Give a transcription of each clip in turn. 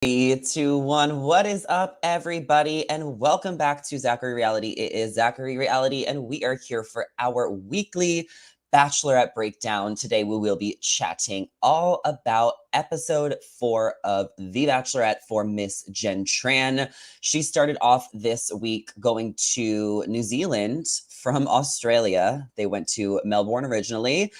Three, two, one. What is up, everybody? And welcome back to Zachary Reality. It is Zachary Reality, and we are here for our weekly Bachelorette breakdown. Today, we will be chatting all about episode 4 of The Bachelorette for Miss Jenn Tran. She started off this week going to New Zealand from Australia. They went to Melbourne originally.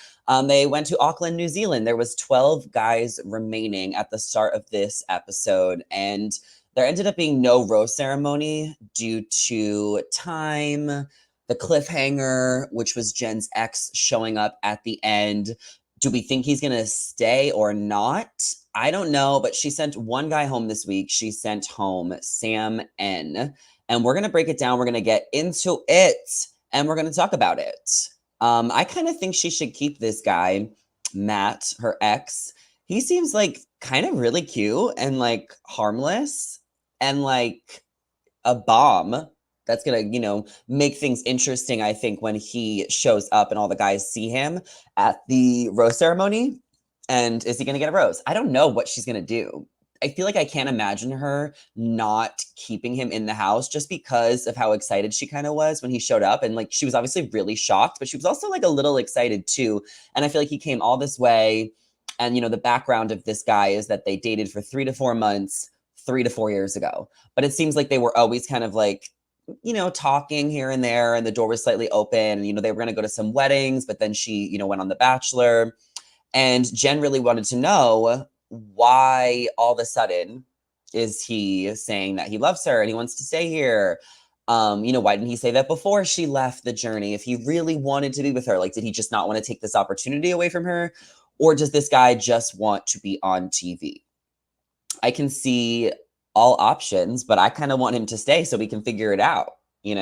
They went to Auckland, New Zealand. There was 12 guys remaining at the start of this episode, and there ended up being no rose ceremony due to time, the cliffhanger, which was Jen's ex showing up at the end. Do we think he's going to stay or not? I don't know, but she sent one guy home this week. She sent home Sam N, and we're going to break it down. We're going to get into it, and we're going to talk about it. I kind of think she should keep this guy, Matt, her ex. He seems like kind of really cute and like harmless and like a bomb that's gonna, make things interesting, I think, when he shows up and all the guys see him at the rose ceremony. And is he gonna get a rose? I don't know what she's gonna do. I feel like I can't imagine her not keeping him in the house just because of how excited she kind of was when he showed up. And like, she was obviously really shocked, but she was also like a little excited too. And I feel like he came all this way. And, the background of this guy is that they dated for 3 to 4 months, 3 to 4 years ago. But it seems like they were always kind of like, talking here and there, and the door was slightly open. And, they were going to go to some weddings, but then she, went on The Bachelor. And Jenn really wanted to know why all of a sudden is he saying that he loves her and he wants to stay here. Why didn't he say that before she left the journey? If he really wanted to be with her, like, did he just not want to take this opportunity away from her? Or does this guy just want to be on TV? I can see all options, but I kind of want him to stay so we can figure it out, We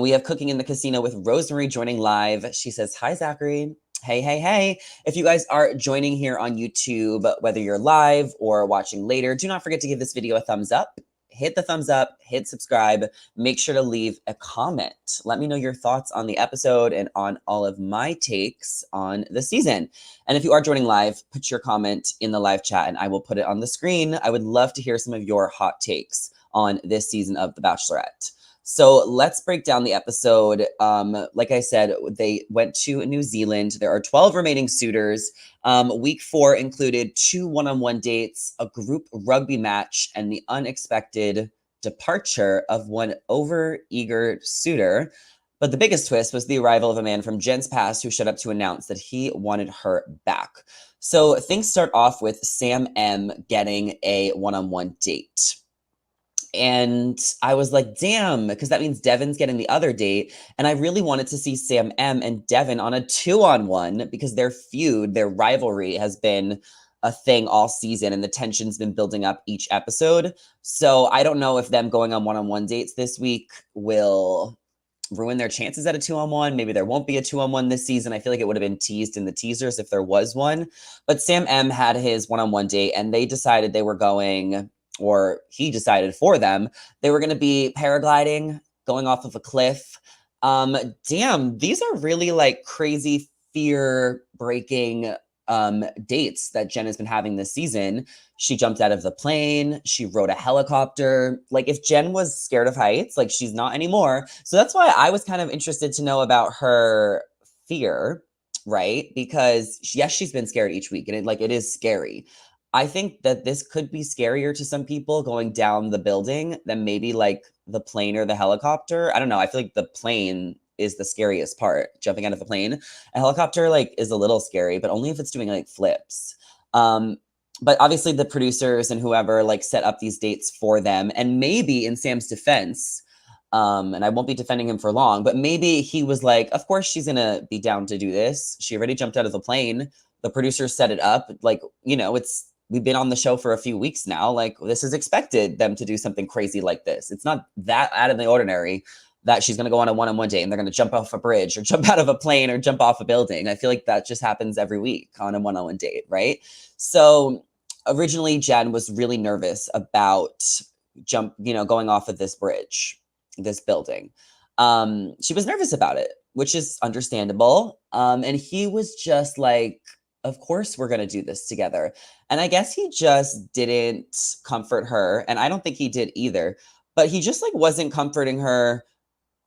have Cooking in the Casino with Rosemary joining live. She says, "Hi, Zachary. Hey, hey, hey. If you guys are joining here on YouTube, whether you're live or watching later, do not forget to give this video a thumbs up. Hit the thumbs up, hit subscribe, make sure to leave a comment. Let me know your thoughts on the episode and on all of my takes on the season. And if you are joining live, put your comment in the live chat and I will put it on the screen. I would love to hear some of your hot takes on this season of The Bachelorette. So let's break down the episode. Like I said, they went to New Zealand. There are 12 remaining suitors. Week 4 included 2 one-on-one dates, a group rugby match, and the unexpected departure of one over-eager suitor. But the biggest twist was the arrival of a man from Jen's past who showed up to announce that he wanted her back. So things start off with Sam M getting a one-on-one date. And I was like, damn, because that means Devin's getting the other date. And I really wanted to see Sam M and Devin on a 2-on-1 because their feud, their rivalry has been a thing all season and the tension's been building up each episode. So I don't know if them going on one-on-one dates this week will ruin their chances at a 2-on-1. Maybe there won't be a 2-on-1 this season. I feel like it would have been teased in the teasers if there was one. But Sam M had his one-on-one date and they decided they were going, or he decided for them, they were going to be paragliding, going off of a cliff. Damn, these are really like crazy fear-breaking dates that Jenn has been having this season. She jumped out of the plane. She rode a helicopter. Like, if Jenn was scared of heights, like, she's not anymore. So that's why I was kind of interested to know about her fear, right? Because yes, she's been scared each week, and it is scary. I think that this could be scarier to some people going down the building than maybe like the plane or the helicopter. I don't know. I feel like the plane is the scariest part, jumping out of the plane. A helicopter like is a little scary, but only if it's doing like flips. But obviously the producers and whoever like set up these dates for them. And maybe in Sam's defense, and I won't be defending him for long, but maybe he was like, of course she's gonna be down to do this. She already jumped out of the plane. The producers set it up. Like, we've been on the show for a few weeks now. Like, this is expected them to do something crazy like this. It's not that out of the ordinary that she's going to go on a one-on-one date and they're going to jump off a bridge or jump out of a plane or jump off a building. I feel like that just happens every week on a one-on-one date, right? So originally Jenn was really nervous about going off of this bridge, this building. She was nervous about it, which is understandable. And he was just like, of course we're going to do this together. And I guess he just didn't comfort her. And I don't think he did either. But he just like wasn't comforting her,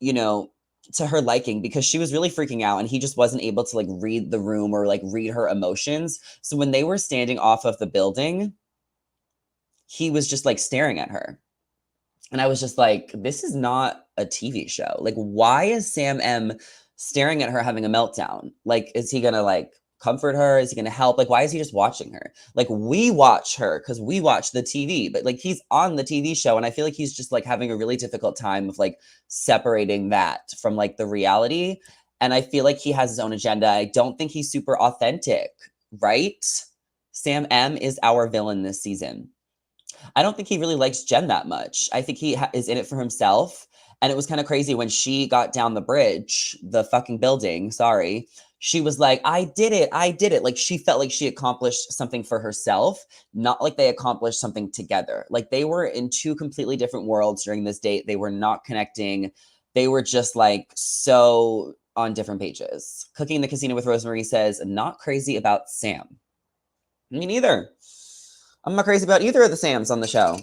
you know, to her liking because she was really freaking out and he just wasn't able to like read the room or like read her emotions. So when they were standing off of the building, he was just like staring at her. And I was just like, this is not a TV show. Like, why is Sam M staring at her having a meltdown? Like, is he gonna like comfort her? Is he gonna help? Like, why is he just watching her? Like, we watch her because we watch the TV, but like he's on the TV show. And I feel like he's just like having a really difficult time of like separating that from like the reality. And I feel like he has his own agenda. I don't think he's super authentic, right? Sam M is our villain this season. I don't think he really likes Jenn that much. I think he is in it for himself. And it was kind of crazy when she got down the bridge, the fucking building, sorry. She was like, I did it. I did it. Like she felt like she accomplished something for herself, not like they accomplished something together. Like they were in two completely different worlds during this date. They were not connecting. They were just like so on different pages. Cooking in the Casino with Rosemary says, not crazy about Sam. Me neither. I'm not crazy about either of the Sams on the show.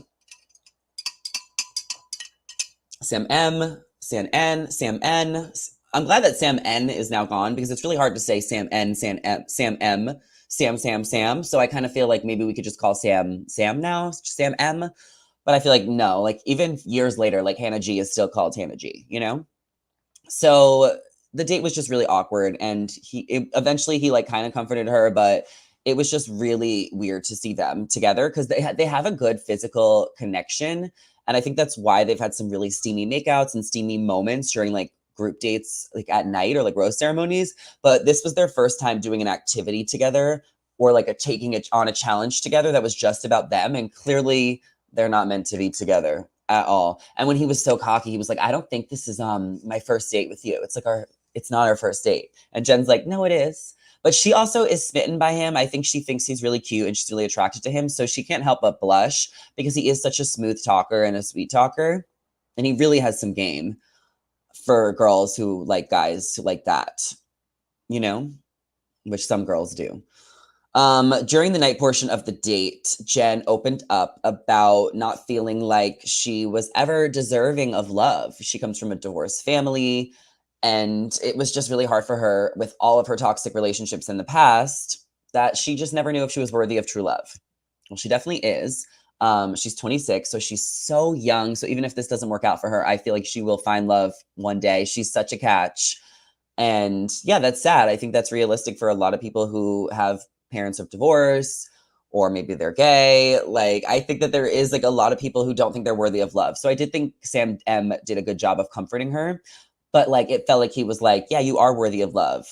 Sam M, Sam N, Sam N. I'm glad that Sam N is now gone because it's really hard to say Sam N, Sam M, Sam M, Sam. So I kind of feel like maybe we could just call Sam now, Sam M. But I feel like no, like even years later, like Hannah G is still called Hannah G, you know? So the date was just really awkward and eventually he like kind of comforted her, but it was just really weird to see them together because they have a good physical connection. And I think that's why they've had some really steamy makeouts and steamy moments during like group dates, like at night or like rose ceremonies. But this was their first time doing an activity together or like taking it on a challenge together that was just about them. And clearly they're not meant to be together at all. And when he was so cocky, he was like, I don't think this is my first date with you. It's not our first date. And Jen's like, no, it is. But she also is smitten by him. I think she thinks he's really cute and she's really attracted to him. So she can't help but blush because he is such a smooth talker and a sweet talker. And he really has some game for girls who like guys like that, you know, which some girls do. During the night portion of the date, Jenn opened up about not feeling like she was ever deserving of love. She comes from a divorced family. And it was just really hard for her with all of her toxic relationships in the past that she just never knew if she was worthy of true love. Well, she definitely is. She's 26, so she's so young. So even if this doesn't work out for her, I feel like she will find love one day. She's such a catch. And yeah, that's sad. I think that's realistic for a lot of people who have parents of divorce or maybe they're gay. Like, I think that there is like a lot of people who don't think they're worthy of love. So I did think Sam M did a good job of comforting her. But like, it felt like he was like, yeah, you are worthy of love,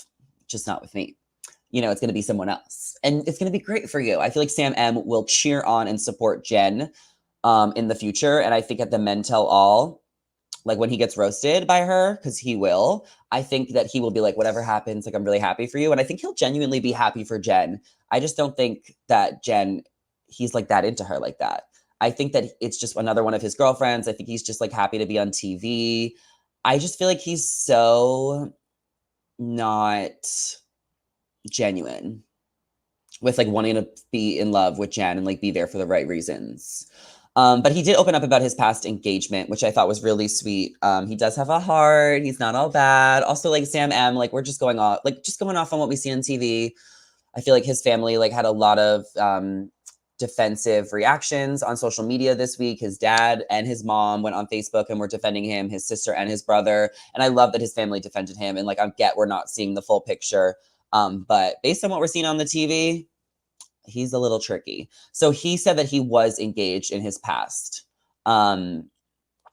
just not with me. You know, it's going to be someone else. And it's going to be great for you. I feel like Sam M will cheer on and support Jenn in the future. And I think at the Men Tell All, like when he gets roasted by her, because he will, I think that he will be like, whatever happens, like, I'm really happy for you. And I think he'll genuinely be happy for Jenn. I just don't think that he's like that into her like that. I think that it's just another one of his girlfriends. I think he's just like happy to be on TV. I just feel like he's so not genuine with like wanting to be in love with Jenn and like be there for the right reasons. But he did open up about his past engagement, which I thought was really sweet. He does have a heart. He's not all bad. Also, like Sam M, like we're just going off on what we see on TV. I feel like his family like had a lot of defensive reactions on social media this week. His dad and his mom went on Facebook and were defending him, his sister and his brother. And I love that his family defended him. And like, I get we're not seeing the full picture. But based on what we're seeing on the TV, he's a little tricky. So he said that he was engaged in his past. And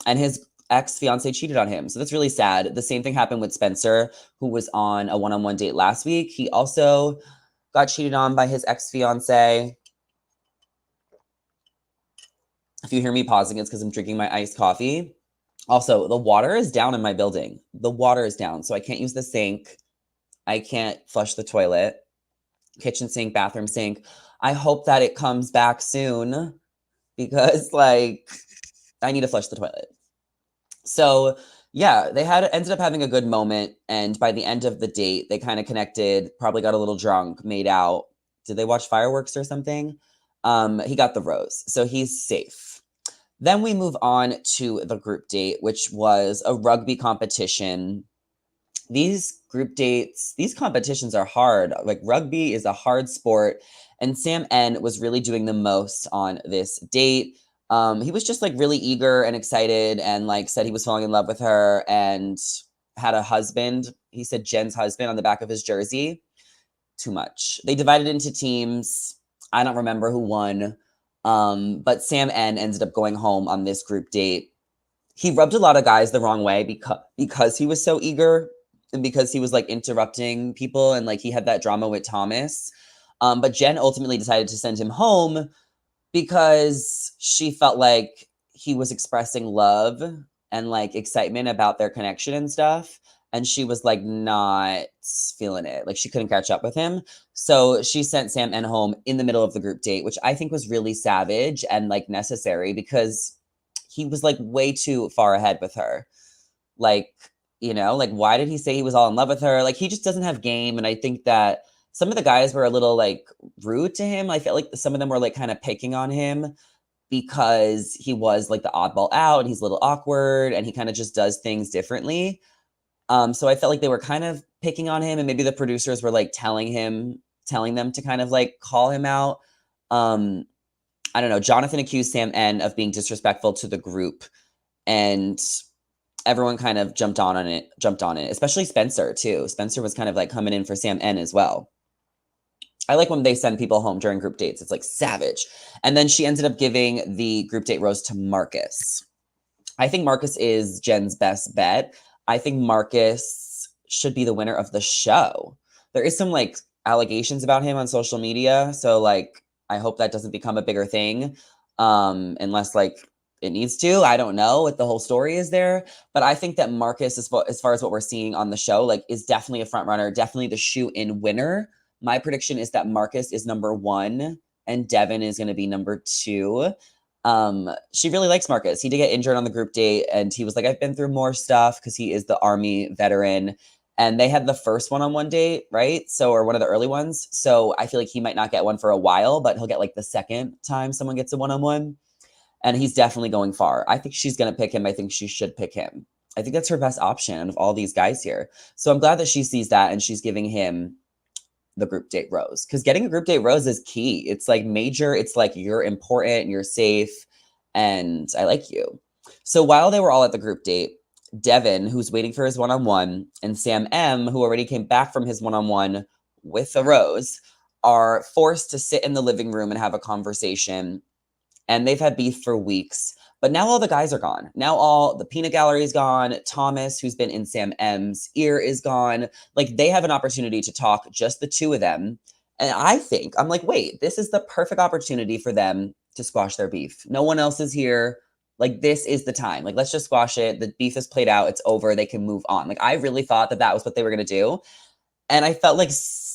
his ex-fiance cheated on him. So that's really sad. The same thing happened with Spencer, who was on a one-on-one date last week. He also got cheated on by his ex-fiance. If you hear me pausing, it's because I'm drinking my iced coffee. Also, the water is down in my building. The water is down, so I can't use the sink. I can't flush the toilet. Kitchen sink, bathroom sink. I hope that it comes back soon because, like, I need to flush the toilet. So, yeah, they ended up having a good moment, and by the end of the date, they kind of connected, probably got a little drunk, made out, did they watch fireworks or something? He got the rose, so he's safe. Then we move on to the group date, which was a rugby competition. These group dates, these competitions are hard. Like rugby is a hard sport, and Sam N was really doing the most on this date. He was just like really eager and excited and like said he was falling in love with her and had a husband. He said Jen's husband on the back of his jersey. Too much. They divided into teams. I don't remember who won. But Sam N ended up going home on this group date. He rubbed a lot of guys the wrong way because he was so eager and because he was like interrupting people and like he had that drama with Thomas. But Jenn ultimately decided to send him home because she felt like he was expressing love and like excitement about their connection and stuff. And she was like not feeling it. Like she couldn't catch up with him. So she sent Sam N home in the middle of the group date, which I think was really savage and like necessary because he was like way too far ahead with her. Like, you know, like why did he say he was all in love with her? Like he just doesn't have game. And I think that some of the guys were a little like rude to him. I felt like some of them were like kind of picking on him because he was like the oddball out and he's a little awkward and he kind of just does things differently. So I felt like they were kind of picking on him and maybe the producers were like telling them to kind of like call him out. I don't know. Jonathan accused Sam N of being disrespectful to the group and everyone kind of jumped on it, especially Spencer too. Spencer was kind of like coming in for Sam N as well. I like when they send people home during group dates. It's like savage. And then she ended up giving the group date rose to Marcus. I think Marcus is Jen's best bet. I think Marcus should be the winner of the show. There is some like allegations about him on social media. So like, I hope that doesn't become a bigger thing. Unless like it needs to. I don't know what the whole story is there. But I think that Marcus, as far as what we're seeing on the show, like is definitely a front runner, definitely the shoe-in winner. My prediction is that Marcus is number 1 and Devin is going to be number 2. She really likes Marcus. He did get injured on the group date and he was like, I've been through more stuff because he is the Army veteran. And they had the first one-on-one date, right? So, or one of the early ones. So I feel like he might not get one for a while, but he'll get like the second time someone gets a one-on-one. And he's definitely going far. I think she's going to pick him. I think she should pick him. I think that's her best option of all these guys here. So I'm glad that she sees that and she's giving him the group date rose, because getting a group date rose is key. It's like major. It's like you're important, you're safe, and I like you. So while they were all at the group date, Devin, who's waiting for his one-on-one, and Sam M, who already came back from his one-on-one with a rose, are forced to sit in the living room and have a conversation. And they've had beef for weeks. But now all the guys are gone. Now all the peanut gallery is gone. Thomas, who's been in Sam M's ear, is gone. Like they have an opportunity to talk, just the two of them. And I think, I'm like, wait, this is the perfect opportunity for them to squash their beef. No one else is here. Like this is the time. Like let's just squash it. The beef is played out. It's over. They can move on. Like I really thought that that was what they were going to do. And I felt like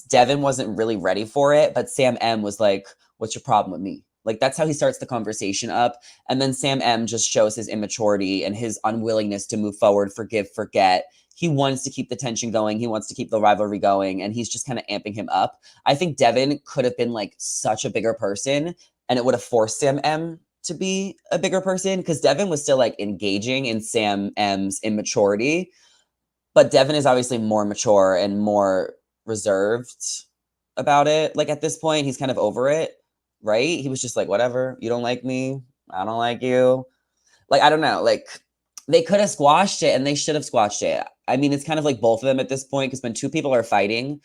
Devin wasn't really ready for it. But Sam M was like, what's your problem with me? Like that's how he starts the conversation up. And then Sam M just shows his immaturity and his unwillingness to move forward, forgive, forget. He wants to keep the tension going. He wants to keep the rivalry going. And he's just kind of amping him up. I think Devin could have been like such a bigger person and it would have forced Sam M to be a bigger person because Devin was still like engaging in Sam M's immaturity. But Devin is obviously more mature and more reserved about it. Like at this point, he's kind of over it. Right? He was just like, whatever, you don't like me, I don't like you. Like, I don't know, like they could have squashed it and they should have squashed it. I mean, it's kind of like both of them at this point because when two people are fighting,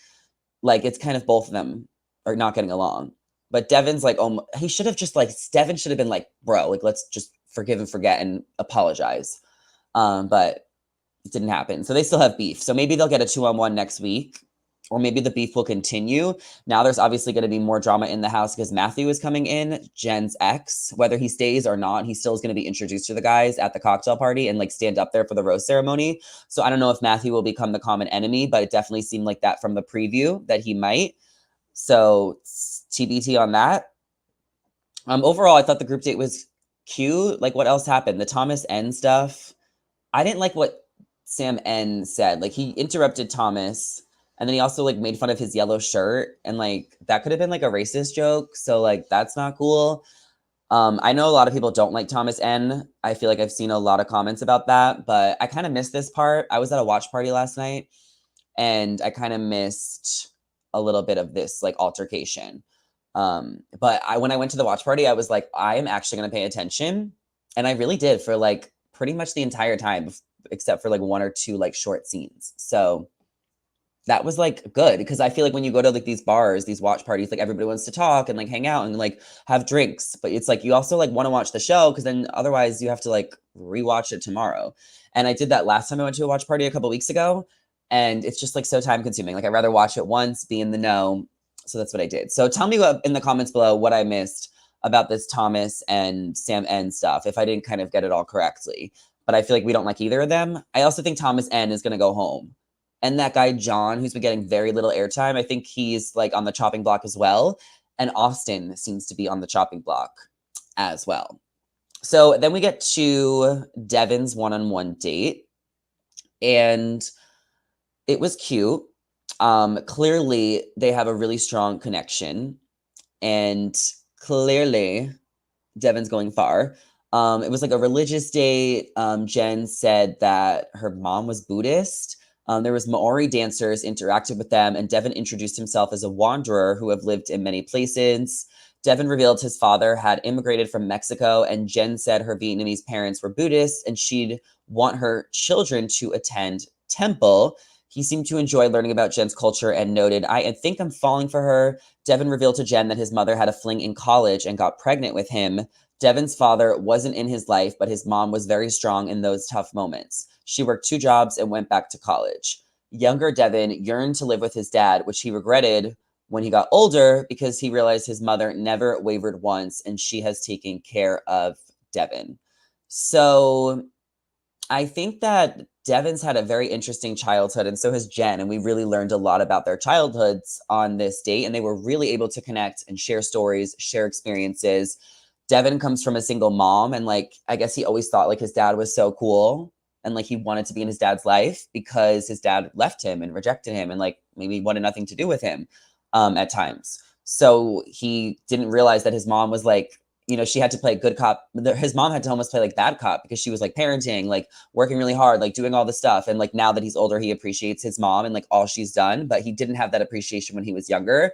like it's kind of both of them are not getting along. But Devin's like, oh, he should have just like, Devin should have been like, bro, like let's just forgive and forget and apologize. But it didn't happen. So they still have beef. So maybe they'll get a 2-on-1 next week. Or maybe the beef will continue. Now there's obviously going to be more drama in the house because Matthew is coming in, Jen's ex. Whether he stays or not, he still is going to be introduced to the guys at the cocktail party and like stand up there for the rose ceremony. So I don't know if Matthew will become the common enemy, but it definitely seemed like that from the preview that he might. So TBT on that. Overall, I thought the group date was cute. Like what else happened? The Thomas N stuff. I didn't like what Sam N said. Like he interrupted Thomas. And then he also like made fun of his yellow shirt, and like that could have been like a racist joke. So like that's not cool. I know a lot of people don't like Thomas N. I feel like I've seen a lot of comments about that, but I kind of missed this part. I was at a watch party last night and I kind of missed a little bit of this like altercation. But when I went to the watch party, I was like, I am actually going to pay attention. And I really did for like pretty much the entire time, except for like one or two like short scenes. So that was like good because I feel like when you go to like these bars, these watch parties, like everybody wants to talk and like hang out and like have drinks. But it's like you also like want to watch the show because then otherwise you have to like rewatch it tomorrow. And I did that last time I went to a watch party a couple weeks ago. And it's just like so time consuming. Like I'd rather watch it once, be in the know. So that's what I did. So tell me what in the comments below what I missed about this Thomas and Sam N stuff, if I didn't kind of get it all correctly. But I feel like we don't like either of them. I also think Thomas N is going to go home. And that guy, John, who's been getting very little airtime, I think he's like on the chopping block as well. And Austin seems to be on the chopping block as well. So then we get to Devin's one-on-one date. And it was cute. Clearly, they have a really strong connection. And clearly, Devin's going far. It was like a religious date. Jenn said that her mom was Buddhist. There was Maori dancers interacted with them, and Devin introduced himself as a wanderer who have lived in many places. Devin revealed his father had immigrated from Mexico, and Jenn said her Vietnamese parents were Buddhists, and she'd want her children to attend temple. He seemed to enjoy learning about Jenn's culture and noted, I think I'm falling for her. Devin revealed to Jenn that his mother had a fling in college and got pregnant with him. Devin's father wasn't in his life, but his mom was very strong in those tough moments. She worked 2 jobs and went back to college. Younger Devin yearned to live with his dad, which he regretted when he got older because he realized his mother never wavered once and she has taken care of Devin. So I think that Devin's had a very interesting childhood, and so has Jenn, and we really learned a lot about their childhoods on this date, and they were really able to connect and share stories, share experiences. Devin comes from a single mom, and like I guess he always thought like his dad was so cool, and like he wanted to be in his dad's life because his dad left him and rejected him, and like maybe wanted nothing to do with him at times. So he didn't realize that his mom was like, you know, she had to play good cop. His mom had to almost play like bad cop because she was like parenting, like working really hard, like doing all the stuff. And like now that he's older, he appreciates his mom and like all she's done, but he didn't have that appreciation when he was younger.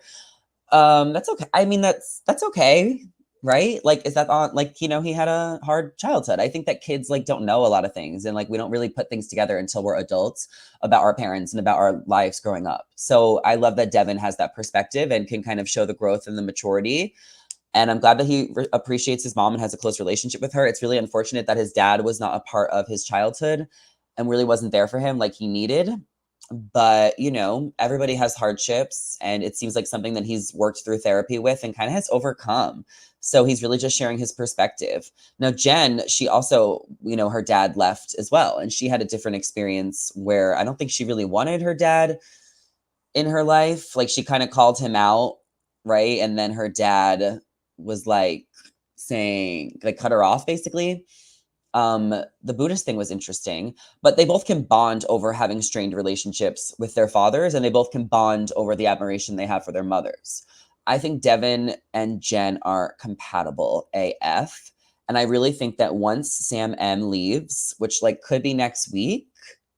That's okay. I mean, that's okay, right? Like, is that on like, you know, he had a hard childhood. I think that kids like don't know a lot of things and like we don't really put things together until we're adults about our parents and about our lives growing up. So I love that Devin has that perspective and can kind of show the growth and the maturity. And I'm glad that he appreciates his mom and has a close relationship with her. It's really unfortunate that his dad was not a part of his childhood and really wasn't there for him like he needed. But, you know, everybody has hardships and it seems like something that he's worked through therapy with and kind of has overcome. So he's really just sharing his perspective. Now, Jenn, she also, you know, her dad left as well. And she had a different experience where I don't think she really wanted her dad in her life. Like she kind of called him out, right? And then her dad was like saying, like cut her off basically. The Buddhist thing was interesting, but they both can bond over having strained relationships with their fathers, and they both can bond over the admiration they have for their mothers. I think Devin and Jenn are compatible AF. And I really think that once Sam M leaves, which like could be next week,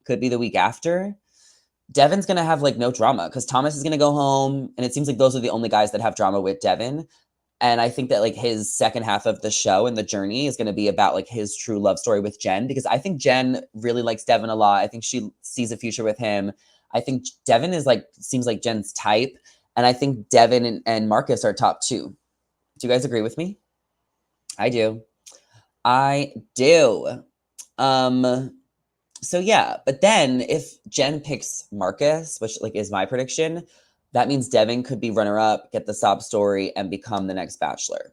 could be the week after, Devin's going to have like no drama because Thomas is going to go home. And it seems like those are the only guys that have drama with Devin. And I think that like his second half of the show and the journey is going to be about like his true love story with Jenn, because I think Jenn really likes Devin a lot. I think she sees a future with him. I think Devin is like, seems like Jenn's type. And I think Devin and Marcus are top 2. Do you guys agree with me? I do. I do. So yeah, but then if Jenn picks Marcus, which like is my prediction, that means Devin could be runner-up, get the sob story, and become the next Bachelor.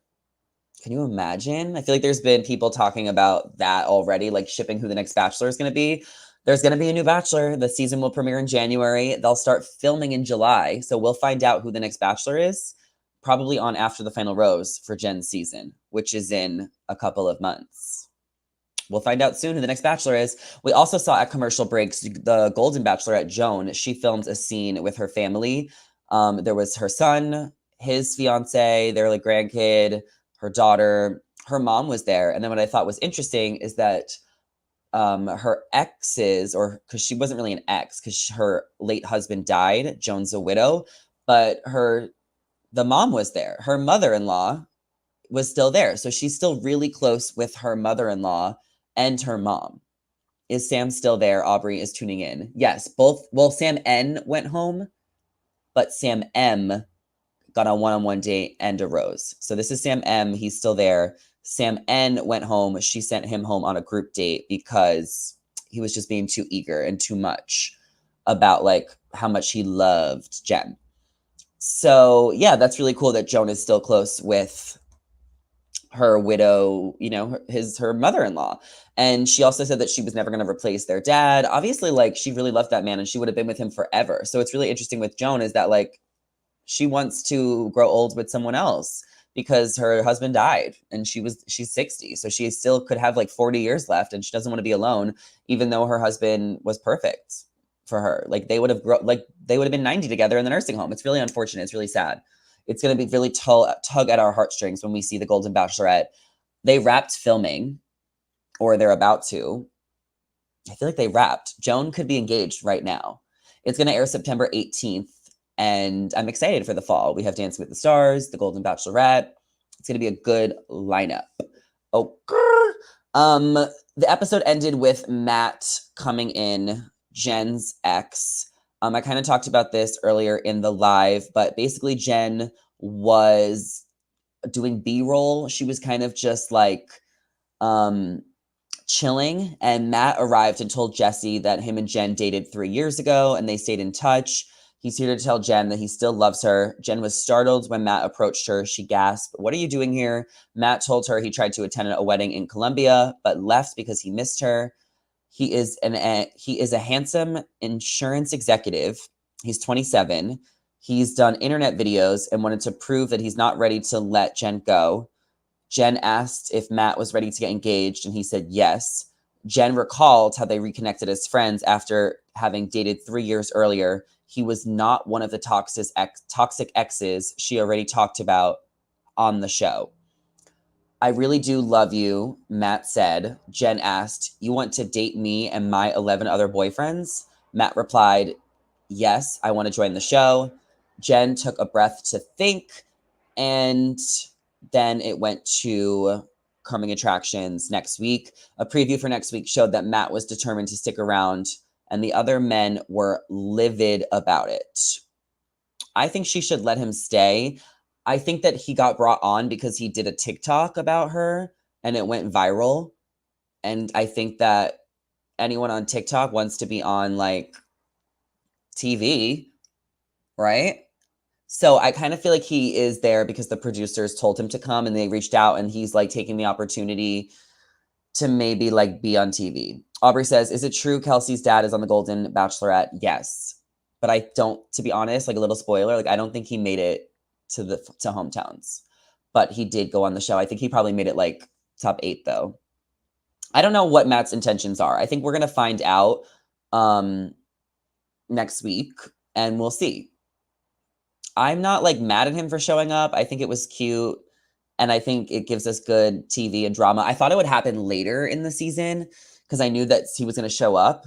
Can you imagine? I feel like there's been people talking about that already, like shipping who the next Bachelor is going to be. There's going to be a new Bachelor. The season will premiere in January. They'll start filming in July. So we'll find out who the next Bachelor is, probably on After the Final Rose for Jenn's season, which is in a couple of months. We'll find out soon who the next Bachelor is. We also saw at commercial breaks the Golden Bachelorette, Joan. She filmed a scene with her family. There was her son, his fiance, their like grandkid, her daughter. Her mom was there. And then what I thought was interesting is that her exes, or because she wasn't really an ex, because her late husband died, Joan's a widow, but the mom was there. Her mother-in-law was still there. So she's still really close with her mother-in-law and her mom. Is Sam still there? Aubrey is tuning in. Yes, both. Well, Sam N went home, but Sam M got a one-on-one date and a rose. So this is Sam M. He's still there. Sam N went home. She sent him home on a group date because he was just being too eager and too much about like how much he loved Jenn. So yeah, that's really cool that Joan is still close with her widow, you know, her mother-in-law. And she also said that she was never going to replace their dad. Obviously, like, she really loved that man and she would have been with him forever. So it's really interesting with Joan is that, like, she wants to grow old with someone else because her husband died and she's 60. So she still could have like 40 years left and she doesn't want to be alone, even though her husband was perfect for her. Like, they would have been 90 together in the nursing home. It's really unfortunate. It's really sad. It's going to be really tug at our heartstrings when we see the Golden Bachelorette. They wrapped filming, or they're about to. I feel like they wrapped. Joan could be engaged right now. It's going to air September 18th, and I'm excited for the fall. We have Dancing with the Stars, the Golden Bachelorette. It's going to be a good lineup. Oh, the episode ended with Matt coming in, Jen's ex. I kind of talked about this earlier in the live, but basically Jenn was doing B-roll. She was kind of just like chilling, and Matt arrived and told Jesse that him and Jenn dated 3 years ago and they stayed in touch. He's here to tell Jenn that he still loves her. Jenn was startled when Matt approached her. She gasped, "What are you doing here?" Matt told her he tried to attend a wedding in Colombia, but left because he missed her. He is a handsome insurance executive. He's 27. He's done internet videos and wanted to prove that he's not ready to let Jenn go. Jenn asked if Matt was ready to get engaged, and he said yes. Jenn recalled how they reconnected as friends after having dated 3 years earlier. He was not one of the toxic exes she already talked about on the show. "I really do love you," Matt said. Jenn asked, "You want to date me and my 11 other boyfriends?" Matt replied, "Yes, I want to join the show." Jenn took a breath to think, and then it went to coming attractions next week. A preview for next week showed that Matt was determined to stick around, and the other men were livid about it. I think she should let him stay. I think that he got brought on because he did a TikTok about her and it went viral. And I think that anyone on TikTok wants to be on like TV, right? So I kind of feel like he is there because the producers told him to come and they reached out and he's like taking the opportunity to maybe like be on TV. Aubrey says, "Is it true Kelsey's dad is on the Golden Bachelorette?" Yes. But I don't, to be honest, like a little spoiler, like I don't think he made it to hometowns. But he did go on the show. I think he probably made it like top 8 though. I don't know what Matt's intentions are. I think we're going to find out next week and we'll see. I'm not like mad at him for showing up. I think it was cute. And I think it gives us good TV and drama. I thought it would happen later in the season because I knew that he was going to show up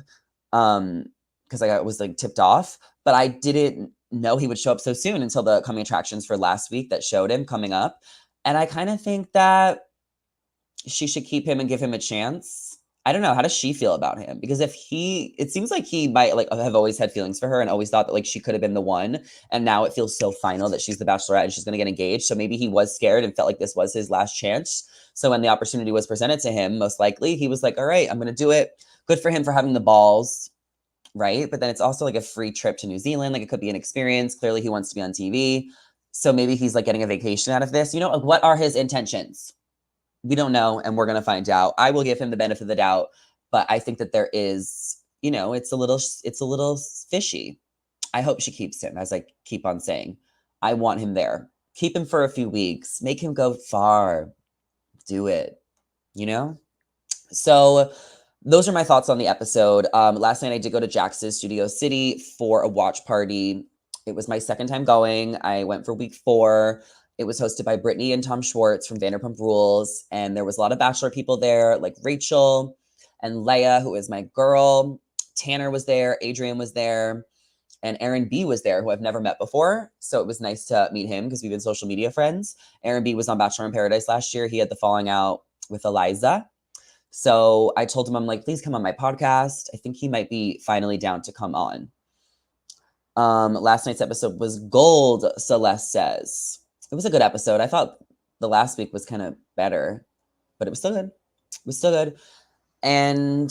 because I was like tipped off. But I didn't know he would show up so soon until the coming attractions for last week that showed him coming up. And I kind of think that she should keep him and give him a chance. I don't know. How does she feel about him? Because it seems like he might like have always had feelings for her and always thought that like she could have been the one. And now it feels so final that she's the Bachelorette and she's going to get engaged. So maybe he was scared and felt like this was his last chance. So when the opportunity was presented to him, most likely he was like, all right, I'm going to do it. Good for him for having the balls. Right. But then it's also like a free trip to New Zealand. Like it could be an experience. Clearly he wants to be on TV. So maybe he's like getting a vacation out of this. You know, like, what are his intentions? We don't know, and we're going to find out. I will give him the benefit of the doubt, but I think that there is, you know, it's a little fishy. I hope she keeps him, as I keep on saying. I want him there. Keep him for a few weeks. Make him go far. Do it, you know? So those are my thoughts on the episode. Last night I did go to Jax's Studio City for a watch party. It was my second time going. I went for week 4. It was hosted by Brittany and Tom Schwartz from Vanderpump Rules. And there was a lot of Bachelor people there, like Rachel and Leia, who is my girl. Tanner was there. Adrian was there. And Aaron B was there, who I've never met before. So it was nice to meet him because we've been social media friends. Aaron B was on Bachelor in Paradise last year. He had the falling out with Eliza. So I told him, I'm like, please come on my podcast. I think he might be finally down to come on. Last night's episode was gold, Celeste says. It was a good episode. I thought the last week was kind of better, but it was still good. It was still good. And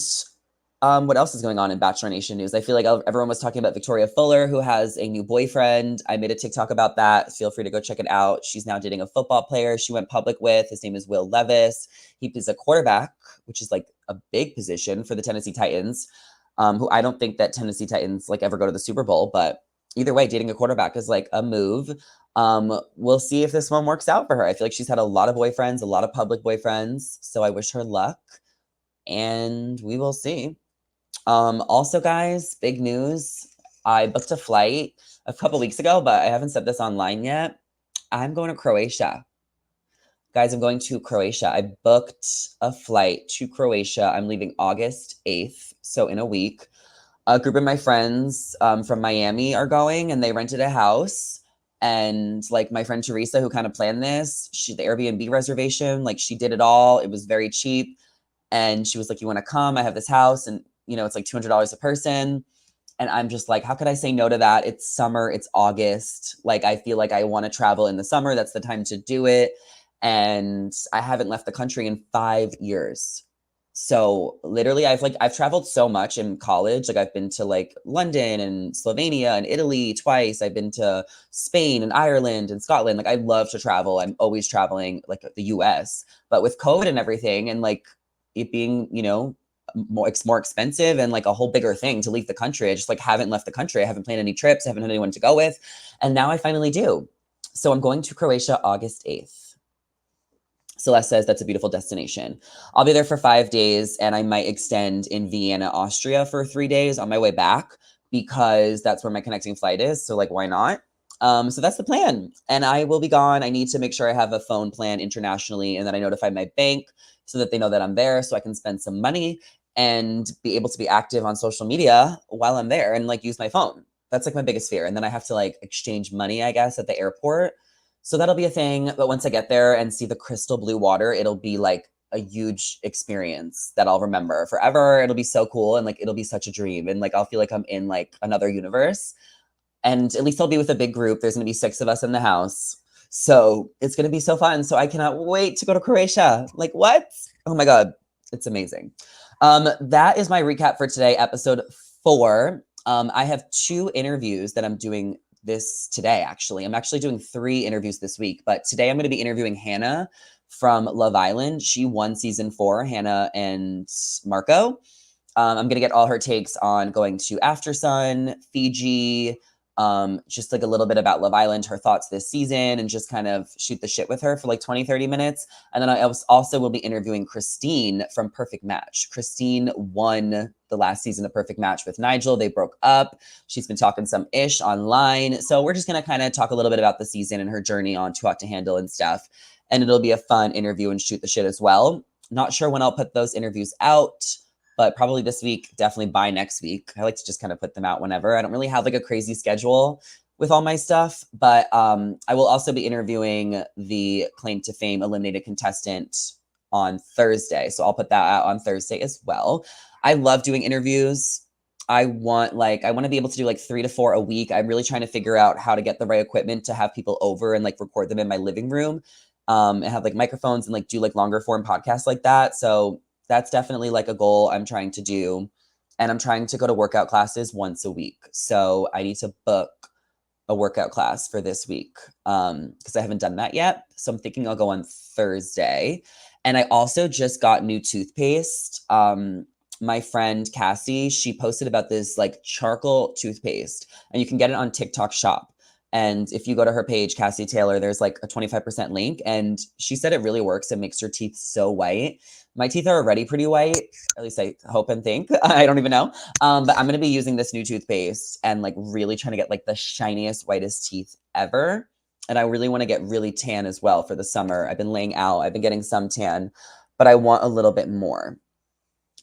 what else is going on in Bachelor Nation news? I feel like everyone was talking about Victoria Fuller, who has a new boyfriend. I made a TikTok about that. Feel free to go check it out. She's now dating a football player she went public with. His name is Will Levis. He is a quarterback, which is like a big position for the Tennessee Titans, who I don't think that Tennessee Titans like ever go to the Super Bowl, but either way, dating a quarterback is like a move. We'll see if this one works out for her. I feel like she's had a lot of boyfriends, a lot of public boyfriends. So I wish her luck and we will see. Also, guys, big news. I booked a flight a couple weeks ago, but I haven't said this online yet. I'm going to Croatia. Guys, I'm going to Croatia. I booked a flight to Croatia. I'm leaving August 8th, so in a week. A group of my friends from Miami are going, and they rented a house. And like my friend Teresa, who kind of planned this, the Airbnb reservation, like she did it all. It was very cheap. And she was like, you want to come? I have this house. And you know, it's like $200 a person. And I'm just like, how could I say no to that? It's summer, it's August. Like, I feel like I want to travel in the summer. That's the time to do it. And I haven't left the country in 5 years. So literally I've traveled so much in college. Like I've been to like London and Slovenia and Italy twice. I've been to Spain and Ireland and Scotland. Like I love to travel. I'm always traveling like the US, but with COVID and everything and like it being, you know, more expensive and like a whole bigger thing to leave the country. I just like haven't left the country. I haven't planned any trips. I haven't had anyone to go with. And now I finally do. So I'm going to Croatia August 8th. Celeste says that's a beautiful destination. I'll be there for 5 days and I might extend in Vienna, Austria for 3 days on my way back because that's where my connecting flight is. So like, why not? So that's the plan. And I will be gone. I need to make sure I have a phone plan internationally and that I notify my bank so that they know that I'm there so I can spend some money and be able to be active on social media while I'm there and like use my phone. That's like my biggest fear. And then I have to like exchange money, I guess, at the airport. So that'll be a thing. But once I get there and see the crystal blue water, it'll be like a huge experience that I'll remember forever. It'll be so cool. And like, it'll be such a dream. And like, I'll feel like I'm in like another universe. And at least I'll be with a big group. There's going to be 6 of us in the house. So it's going to be so fun. So I cannot wait to go to Croatia. Like what? Oh my God. It's amazing. That is my recap for today, episode 4. I have 2 interviews that I'm doing this today, actually. I'm actually doing 3 interviews this week, but today I'm going to be interviewing Hannah from Love Island. She won season 4, Hannah and Marco. I'm going to get all her takes on going to After Sun, Fiji, just like a little bit about Love Island, her thoughts this season, and just kind of shoot the shit with her for like 20, 30 minutes. And then I also will be interviewing Christine from Perfect Match. Christine won the last season of Perfect Match with Nigel. They broke up. She's been talking some ish online. So we're just going to kind of talk a little bit about the season and her journey on Too Hot to Handle and stuff. And it'll be a fun interview and shoot the shit as well. Not sure when I'll put those interviews out, but probably this week, definitely by next week. I like to just kind of put them out whenever. I don't really have like a crazy schedule with all my stuff, but I will also be interviewing the Claim to Fame eliminated contestant on Thursday. So I'll put that out on Thursday as well. I love doing interviews. I want to be able to do like 3 to 4 a week. I'm really trying to figure out how to get the right equipment to have people over and like record them in my living room and have like microphones and like do like longer form podcasts like that. So that's definitely like a goal I'm trying to do. And I'm trying to go to workout classes once a week. So I need to book a workout class for this week because I haven't done that yet. So I'm thinking I'll go on Thursday. And I also just got new toothpaste. My friend Cassie, she posted about this like charcoal toothpaste and you can get it on TikTok Shop. And if you go to her page, Cassie Taylor, there's like a 25% link. And she said it really works. It makes her teeth so white. My teeth are already pretty white. At least I hope and think. I don't even know. But I'm going to be using this new toothpaste and like really trying to get like the shiniest, whitest teeth ever. And I really want to get really tan as well for the summer. I've been laying out. I've been getting some tan, but I want a little bit more.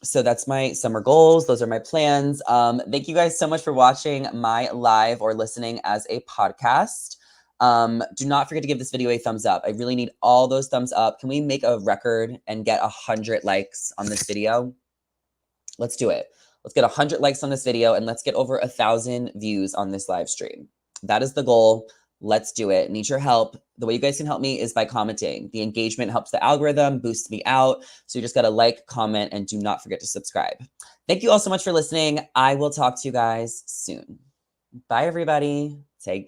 So that's my summer goals. Those are my plans. Thank you guys so much for watching my live or listening as a podcast. Do not forget to give this video a thumbs up. I really need all those thumbs up. Can we make a record and get 100 likes on this video? Let's do it. Let's get 100 likes on this video and let's get over 1,000 views on this live stream. That is the goal. Let's do it. Need your help. The way you guys can help me is by commenting. The engagement helps the algorithm, boosts me out. So you just got to like, comment, and do not forget to subscribe. Thank you all so much for listening. I will talk to you guys soon. Bye, everybody. Take care.